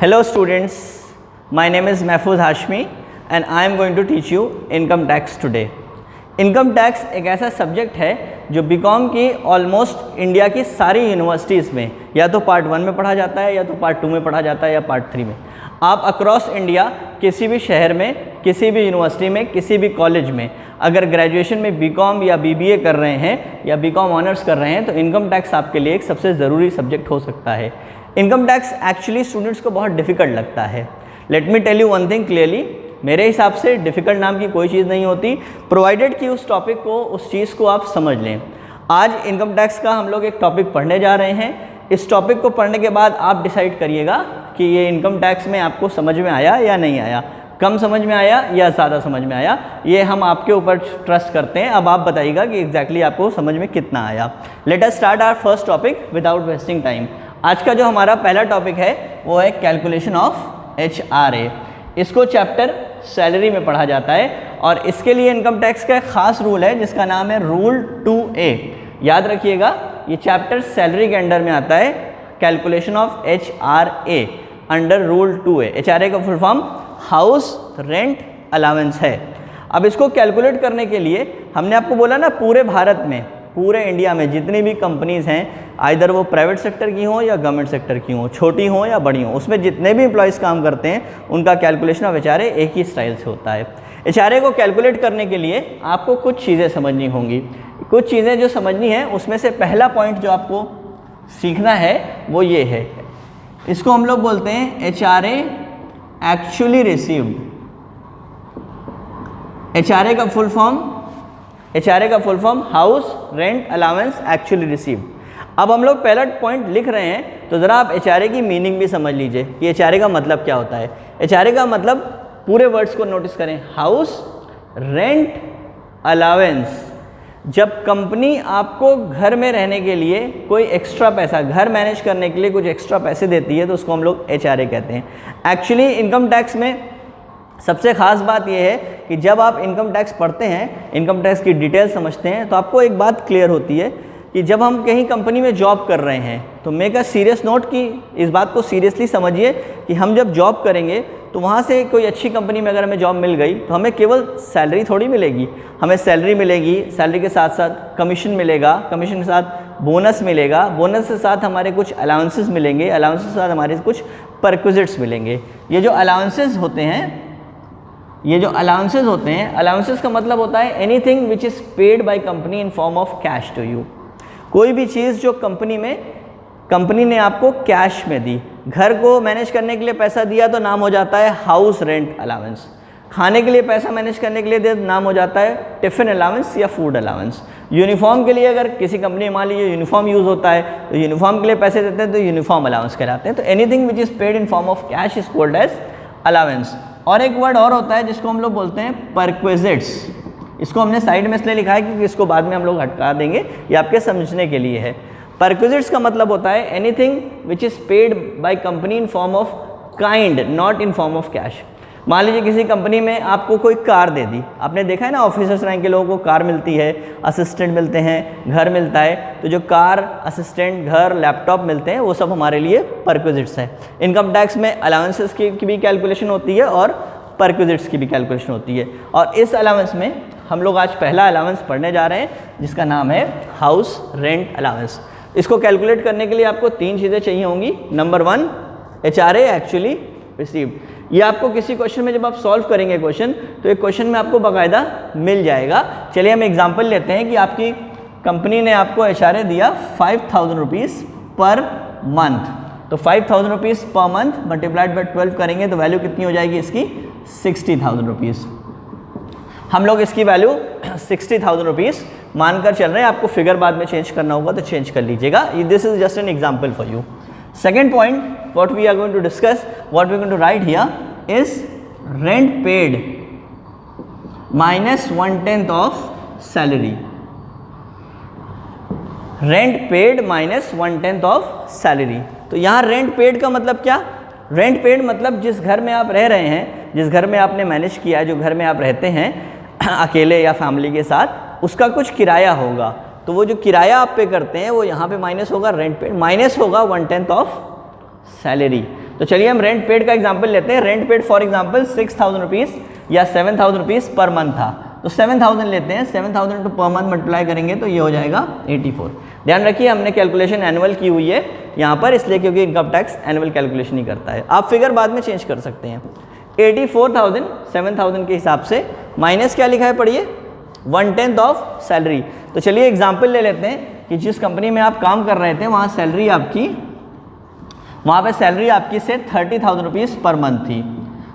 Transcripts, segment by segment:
Hello students, my name is Mahfouz Hashmi and I am going to teach you income tax today. Income tax एक ऐसा subject है जो BCom की almost India की सारी universities में या तो पार्ट 1 में पढ़ा जाता है या तो पार्ट 2 में पढ़ा जाता है या पार्ट 3 में। आप अक्रॉस इंडिया किसी भी शहर में, किसी भी यूनिवर्सिटी में, किसी भी कॉलेज में अगर ग्रेजुएशन में बीकॉम या बीबीए कर रहे हैं या बीकॉम ऑनर्स कर रहे हैं तो इनकम टैक्स आपके लिए एक सबसे ज़रूरी सब्जेक्ट हो सकता है। इनकम टैक्स एक्चुअली स्टूडेंट्स को बहुत डिफ़िकल्ट लगता है। Let me tell you one thing clearly, मेरे हिसाब से डिफ़िकल्ट नाम की कोई चीज़ नहीं होती, प्रोवाइडेड कि उस टॉपिक को, उस चीज़ को आप समझ लें। आज इनकम टैक्स का हम लोग एक टॉपिक पढ़ने जा रहे हैं। इस टॉपिक को पढ़ने के बाद आप डिसाइड करिएगा कि ये इनकम टैक्स में आपको समझ में आया या नहीं आया, कम समझ में आया या ज़्यादा समझ में आया। ये हम आपके ऊपर ट्रस्ट करते हैं। अब आप बताइएगा कि एग्जैक्टली आपको समझ में कितना आया। Let us start our first topic without wasting time. आज का जो हमारा पहला टॉपिक है वो है कैलकुलेशन ऑफ HRA। इसको चैप्टर सैलरी में पढ़ा जाता है और इसके लिए इनकम टैक्स का एक ख़ास रूल है जिसका नाम है रूल 2A। याद रखिएगा, ये चैप्टर सैलरी के अंडर में आता है, calculation of HRA under rule 2A। HRA का full farm house rent allowance है। अब इसको कैलकुलेट करने के लिए हमने आपको बोला ना, पूरे भारत में, पूरे इंडिया में जितनी भी कंपनीज़ हैं, आइदर वो प्राइवेट सेक्टर की हों या गवर्नमेंट सेक्टर की हों, छोटी हों या बड़ी हों, उसमें जितने भी एम्प्लॉयज़ काम करते हैं उनका कैलकुलेशन ऑफ HRA एक ही स्टाइल से होता है। HRA को कैलकुलेट करने के लिए आपको कुछ चीज़ें समझनी होंगी। कुछ चीज़ें जो समझनी है उसमें से पहला पॉइंट जो आपको सीखना है वो ये है, इसको हम लोग बोलते हैं HRA एक्चुअली रिसीव्ड। HRA का full farm house rent allowance actually received. अब हम लोग पहला पॉइंट लिख रहे हैं तो ज़रा आप HRA की मीनिंग भी समझ लीजिए कि HRA का मतलब क्या होता है। HRA का मतलब, पूरे वर्ड्स को नोटिस करें, हाउस रेंट अलाउंस। जब कंपनी आपको घर में रहने के लिए कोई एक्स्ट्रा पैसा, घर मैनेज करने के लिए कुछ एक्स्ट्रा पैसे देती है तो उसको हम लोग HRA कहते हैं। एक्चुअली इनकम टैक्स में सबसे ख़ास बात यह है कि जब आप इनकम टैक्स पढ़ते हैं, इनकम टैक्स की डिटेल समझते हैं तो आपको एक बात क्लियर होती है कि जब हम कहीं कंपनी में जॉब कर रहे हैं तो मेक अ सीरियस नोट कि इस बात को सीरियसली समझिए कि हम जब जॉब करेंगे तो वहाँ से कोई अच्छी कंपनी में अगर हमें जॉब मिल गई तो हमें केवल सैलरी थोड़ी मिलेगी, हमें सैलरी मिलेगी, सैलरी के साथ साथ कमीशन मिलेगा, कमीशन के साथ बोनस मिलेगा, बोनस के साथ हमारे कुछ अलाउंसेस मिलेंगे, अलाउंसेस के साथ हमारे कुछ परक्विजिट्स मिलेंगे। ये जो अलाउंसेस होते हैं, अलाउंसेस का मतलब होता है anything which is paid by company in form of cash to you. कोई भी चीज़ जो कंपनी ने आपको कैश में दी। घर को मैनेज करने के लिए पैसा दिया तो नाम हो जाता है हाउस रेंट अलाउंस। खाने के लिए पैसा मैनेज करने के लिए दे नाम हो जाता है टिफ़िन अलाउंस या फूड अलाउंस। यूनिफॉर्म के लिए अगर किसी कंपनी में मान लीजिए यूनिफॉर्म यूज़ होता है तो यूनिफॉर्म के लिए पैसे देते हैं तो यूनिफॉर्म अलाउंस कहलाते हैं। तो anything which is paid in form of cash is called as allowance. और एक वर्ड और होता है जिसको हम लोग बोलते हैं परक्विजिट्स। इसको हमने साइड में इसलिए लिखा है क्योंकि इसको बाद में हम लोग हटा देंगे, ये आपके समझने के लिए है। परक्विजिट्स का मतलब होता है anything which is paid by company in form of kind, not in form of cash. मान लीजिए किसी कंपनी में आपको कोई कार दे दी, आपने देखा है ना ऑफिसर्स रैंक के लोगों को कार मिलती है, असिस्टेंट मिलते हैं, घर मिलता है, तो जो कार, असिस्टेंट, घर, लैपटॉप मिलते हैं वो सब हमारे लिए परक्विजिट्स है। इनकम टैक्स में अलाउंसेस की भी कैलकुलेशन होती है और परक्विजिट्स की भी कैलकुलेशन होती है। और इस अलाउंस में हम लोग आज पहला अलाउंस पढ़ने जा रहे हैं जिसका नाम है हाउस रेंट अलाउंस। इसको कैलकुलेट करने के लिए आपको 3 चीज़ें चाहिए होंगी। Number 1, HRA actually received. ये आपको किसी क्वेश्चन में जब आप सॉल्व करेंगे क्वेश्चन तो एक क्वेश्चन में आपको बाकायदा मिल जाएगा। चलिए हम एग्जांपल लेते हैं कि आपकी कंपनी ने आपको HRA दिया 5000 रुपीज़ पर मंथ। तो 5000 rupees per month multiplied by 12 करेंगे तो वैल्यू कितनी हो जाएगी इसकी? 60,000 रुपीज़। हम लोग इसकी वैल्यू 60,000 रुपीज़ मानकर चल रहे हैं। आपको फिगर बाद में चेंज करना होगा तो चेंज कर लीजिएगा। This is just an example for you. Second point, what we are going to discuss, what we are going to write here is rent paid minus 1/10 of salary. Rent paid minus 1/10 of salary. तो यहाँ rent paid का मतलब क्या? Rent paid मतलब जिस घर में आप रह रहे हैं, जिस घर में आपने मैनेज किया है, जो घर में आप रहते हैं अकेले या फैमिली के साथ, उसका कुछ किराया होगा। तो वो जो किराया आप पे करते हैं वो यहाँ पे माइनस होगा, रेंट पे माइनस होगा 1/10 ऑफ सैलरी। तो चलिए हम रेंट पेड का एग्जांपल लेते हैं। Rent paid for example 6,000 rupees या 7,000 रुपीज़ पर मंथ था, तो 7,000 लेते हैं, 7,000 पर मंथ मल्टीप्लाई करेंगे तो ये हो जाएगा 84। ध्यान रखिए हमने कैलकुलेशन एनुअल की हुई है यहाँ पर, इसलिए क्योंकि इनकम टैक्स एनुअल कैलकुलेशन ही करता है। आप फिगर बाद में चेंज कर सकते हैं। 84,000 7,000 के हिसाब से माइनस क्या लिखा है पढ़िए, 1/10 ऑफ सैलरी। तो चलिए एग्जाम्पल ले लेते हैं कि जिस कंपनी में आप काम कर रहे थे वहाँ पे सैलरी आपकी से 30,000 रुपीज़ पर मंथ थी,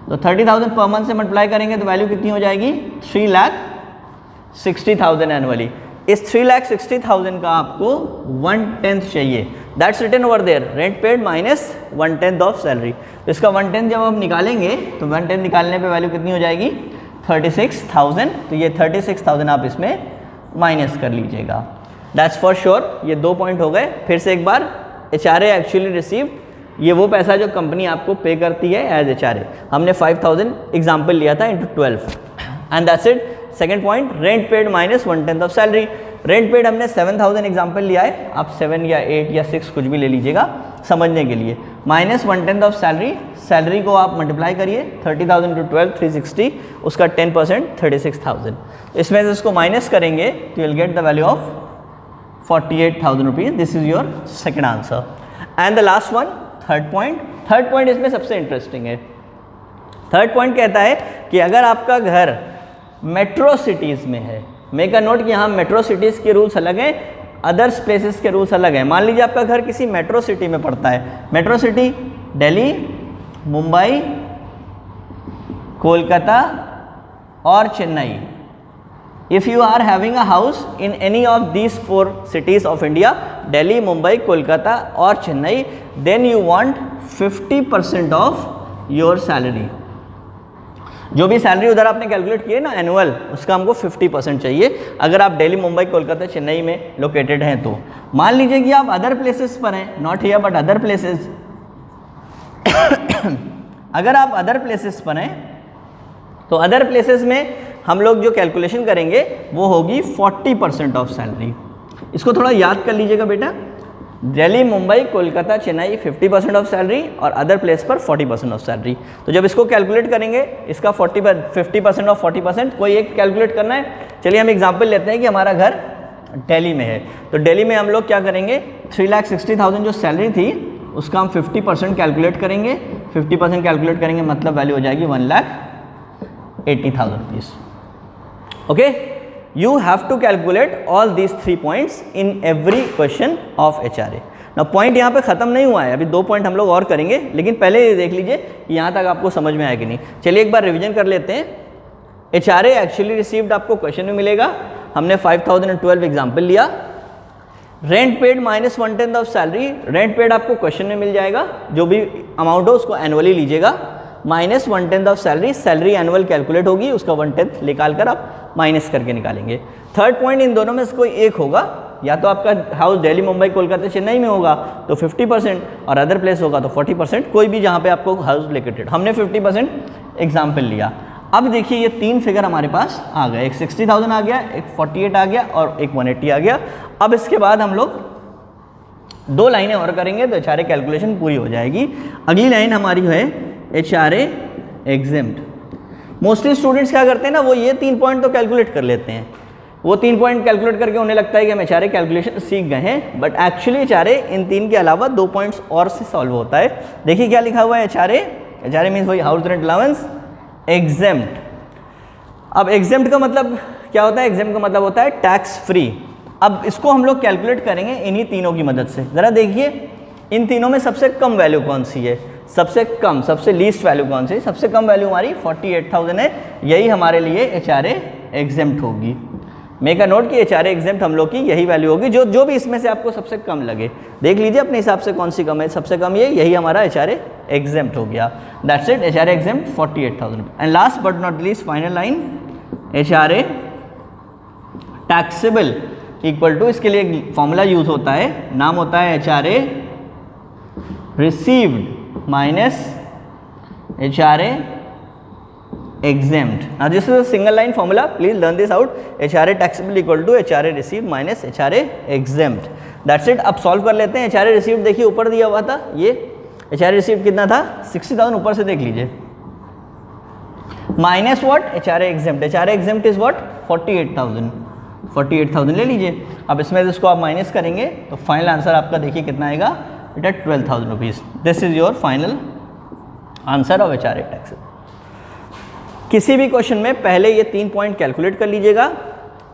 तो 30,000 पर मंथ से मल्टीप्लाई करेंगे तो वैल्यू कितनी हो जाएगी, 3,60,000 एनुअली। इस 3,60,000 का आपको 1/10 चाहिए, that's written over there, rent paid minus 1/10 of salary. तो इसका 1/10 जब हम निकालेंगे तो 1/10 निकालने पे वैल्यू कितनी हो जाएगी, 36,000। तो ये 36,000 आप इसमें माइनस कर लीजिएगा, दैट्स फॉर श्योर। ये 2 पॉइंट हो गए। फिर से एक बार, HRA एक्चुअली रिसीव्ड, ये वो पैसा जो कंपनी आपको पे करती है एज HRA। हमने 5,000 एग्जाम्पल लिया था into 12 and that's it. Second point, rent paid minus 1/10 of salary. Rent paid हमने 7,000 एग्जाम्पल लिया है, आप 7 या 8 या 6 कुछ भी ले लीजिएगा समझने के लिए। माइनस 1/10 ऑफ सैलरी, सैलरी को आप मल्टीप्लाई करिए 30,000 टू 12 360, उसका 10% 36,000। इसमें से इसको माइनस करेंगे तो you will get the value of 48,000 rupees. This is your second answer. And the last one, third point इसमें सबसे इंटरेस्टिंग है। थर्ड पॉइंट कहता है कि अगर आपका घर मेट्रो सिटीज़ में है, मेक अ नोट कि यहाँ मेट्रो सिटीज़ के रूल्स अलग हैं, अदर्स प्लेसेस के रूल्स अलग हैं। मान लीजिए आपका घर किसी मेट्रो सिटी में पड़ता है, मेट्रो सिटी दिल्ली, मुंबई, कोलकाता और Chennai. If you are having a house in any of these 4 cities of India, Delhi, Mumbai, Kolkata और Chennai, then you want 50% of your salary। जो भी सैलरी उधर आपने कैलकुलेट किए ना एनुअल, उसका हमको 50% चाहिए अगर आप दिल्ली, मुंबई, कोलकाता, चेन्नई में लोकेटेड हैं। तो मान लीजिए कि आप अदर प्लेसेस पर हैं, not here but other places. अगर आप अदर प्लेसेस पर हैं तो अदर प्लेसेस में हम लोग जो कैलकुलेशन करेंगे वो होगी 40% ऑफ सैलरी। इसको थोड़ा याद कर लीजिएगा बेटा, दिल्ली, मुंबई, कोलकाता, चेन्नई 50% ऑफ सैलरी और अदर प्लेस पर 40% ऑफ सैलरी। तो जब इसको कैलकुलेट करेंगे, इसका 50% ऑफ 40%, कोई एक कैलकुलेट करना है। चलिए हम एग्जांपल लेते हैं कि हमारा घर दिल्ली में है, तो दिल्ली में हम लोग क्या करेंगे, 3,60,000 जो सैलरी थी उसका हम 50% कैलकुलेट करेंगे। 50% कैलकुलेट करेंगे मतलब वैल्यू हो जाएगी 1,80,000 rupees. Okay, you have to calculate all these 3 points in every question of HRA। Now point यहाँ पे ख़त्म नहीं हुआ है, अभी 2 पॉइंट हम लोग और करेंगे, लेकिन पहले ये देख लीजिए कि यहाँ तक आपको समझ में आया कि नहीं। चलिए एक बार रिवीजन कर लेते हैं। HRA एक्चुअली रिसीव्ड आपको क्वेश्चन में मिलेगा, हमने 5,012 एग्जाम्पल लिया। Rent paid minus 1/10 of salary, rent paid आपको क्वेश्चन में मिल जाएगा, जो भी अमाउंट हो उसको एनुअली लीजिएगा। Minus 1/10 of salary, salary annual calculate होगी, उसका 1/10 निकाल कर आप माइनस करके निकालेंगे। थर्ड पॉइंट, इन दोनों में से कोई एक होगा, या तो आपका हाउस दिल्ली, मुंबई, कोलकाता, चेन्नई में होगा तो 50% और अदर प्लेस होगा तो 40%, कोई भी जहाँ पे आपको हाउस लोकेटेड। हमने 50% एग्जाम्पल लिया। अब देखिए ये 3 फिगर हमारे पास आ गए, एक 60,000 आ गया, एक 48 आ गया और एक 180 आ गया। अब इसके बाद हम लोग 2 लाइनें और करेंगे तो HRA कैलकुलेशन पूरी हो जाएगी। अगली लाइन हमारी है HRA एग्जेम्प्ट। मोस्टली स्टूडेंट्स क्या करते हैं ना, वो ये 3 पॉइंट तो कैलकुलेट कर लेते हैं, वो 3 पॉइंट कैलकुलेट करके उन्हें लगता है कि हम HRA कैलकुलेशन सीख गए हैं, बट एक्चुअली HRA इन 3 के अलावा 2 पॉइंट्स और से सॉल्व होता है। देखिए क्या लिखा हुआ है HRA मीन्स वही हाउस रेंट अलाउंस एग्जेम्प्ट। अब एग्जेम्प्ट का मतलब क्या होता है, एग्जेम्प्ट का मतलब होता है टैक्स फ्री। अब इसको हम लोग कैलकुलेट करेंगे इन्हीं तीनों की मदद से। ज़रा देखिए इन तीनों में सबसे कम वैल्यू कौन सी है, सबसे कम, सबसे लीस्ट वैल्यू कौन सी है, सबसे कम वैल्यू हमारी 48,000 है, यही हमारे लिए HRA एग्जेम्प्ट होगी। मेक अ नोट कि HRA एग्जेम्प्ट हम लोग की यही वैल्यू होगी, जो भी इसमें से आपको सबसे कम लगे। देख लीजिए अपने हिसाब से कौन सी कम है, सबसे कम यही हमारा HRA एग्जेम्प्ट हो गया। That's it, HRA exempt 48,000। And last but not least final line, HRA taxable equal to, इसके लिए एक फॉर्मूला यूज होता है, नाम होता है HRA received minus HRA exempt. Now this is a single line formula, please learn this out. HRA taxable equal to HRA received minus HRA exempt. That's it. अब solve कर लेते हैं। HRA received देखिए ऊपर दिया हुआ था, ये HRA रिसीव कितना था 60,000, ऊपर से देख लीजिए, minus what HRA exempt, HRA exempt is what 48,000 ले लीजिए। अब इसमें से इसको आप माइनस करेंगे तो फाइनल आंसर आपका देखिए कितना आएगा बेटा 12,000 rupees. This is your final answer of HRA tax. किसी भी क्वेश्चन में पहले ये 3 पॉइंट कैलकुलेट कर लीजिएगा,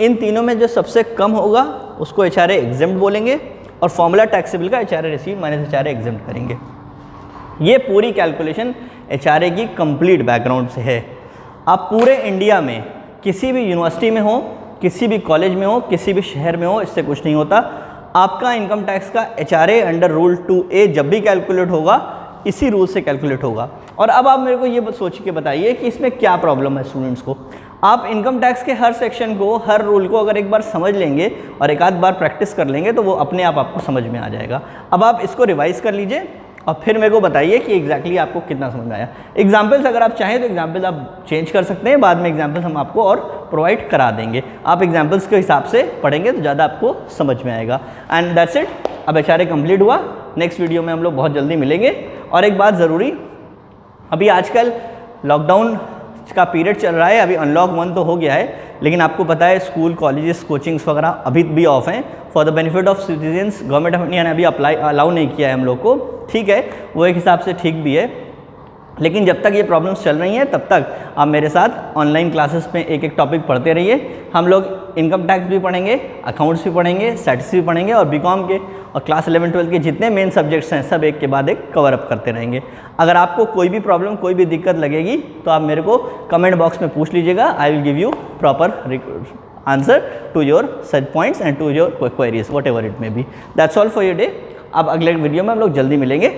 इन तीनों में जो सबसे कम होगा उसको HRA एग्जेम्प्ट बोलेंगे और फॉर्मूला टैक्सेबल का HRA receive minus HRA exempt करेंगे। ये पूरी कैलकुलेशन HRA की कंप्लीट बैकग्राउंड से है। आप पूरे इंडिया में किसी भी यूनिवर्सिटी में हो, किसी भी कॉलेज में हो, किसी भी शहर में हो, इससे कुछ नहीं होता। आपका इनकम टैक्स का HRA अंडर रूल 2A जब भी कैलकुलेट होगा इसी रूल से कैलकुलेट होगा। और अब आप मेरे को ये सोच के बताइए कि इसमें क्या प्रॉब्लम है स्टूडेंट्स को। आप इनकम टैक्स के हर सेक्शन को, हर रूल को अगर एक बार समझ लेंगे और एक आध बार प्रैक्टिस कर लेंगे तो वो अपने आप आपको समझ में आ जाएगा। अब आप इसको रिवाइज कर लीजिए और फिर मेरे को बताइए कि एग्जैक्टली आपको कितना समझ में आया। एग्जाम्पल्स अगर आप चाहें तो एग्जाम्पल्स आप चेंज कर सकते हैं, बाद में एग्जाम्पल्स हम आपको और प्रोवाइड करा देंगे। आप एग्जाम्पल्स के हिसाब से पढ़ेंगे तो ज़्यादा आपको समझ में आएगा। And that's it. अब HRA कंप्लीट हुआ। नेक्स्ट वीडियो में हम लोग बहुत जल्दी मिलेंगे। और एक बात ज़रूरी, अभी आजकल लॉकडाउन का पीरियड चल रहा है, अभी अनलॉक 1 तो हो गया है, लेकिन आपको पता है स्कूल, कॉलेजेस, कोचिंग्स वगैरह अभी भी ऑफ हैं। For the benefit of citizens government of India ने अभी अलाउ नहीं किया है हम लोग को, ठीक है, वो एक हिसाब से ठीक भी है। लेकिन जब तक ये प्रॉब्लम्स चल रही हैं तब तक आप मेरे साथ ऑनलाइन क्लासेस में एक एक टॉपिक पढ़ते रहिए। हम लोग इनकम टैक्स भी पढ़ेंगे, अकाउंट्स भी पढ़ेंगे, स्टैटिस्टिक्स भी पढ़ेंगे और बीकॉम के और क्लास 11-12 के जितने मेन सब्जेक्ट्स हैं सब एक के बाद एक कवर अप करते रहेंगे। अगर आपको कोई भी प्रॉब्लम, कोई भी दिक्कत लगेगी तो आप मेरे को कमेंट बॉक्स में पूछ लीजिएगा। I will give you proper answer to your such points and to your queries, whatever it may be. That's all for your day. अब अगले वीडियो में हम लोग जल्दी मिलेंगे।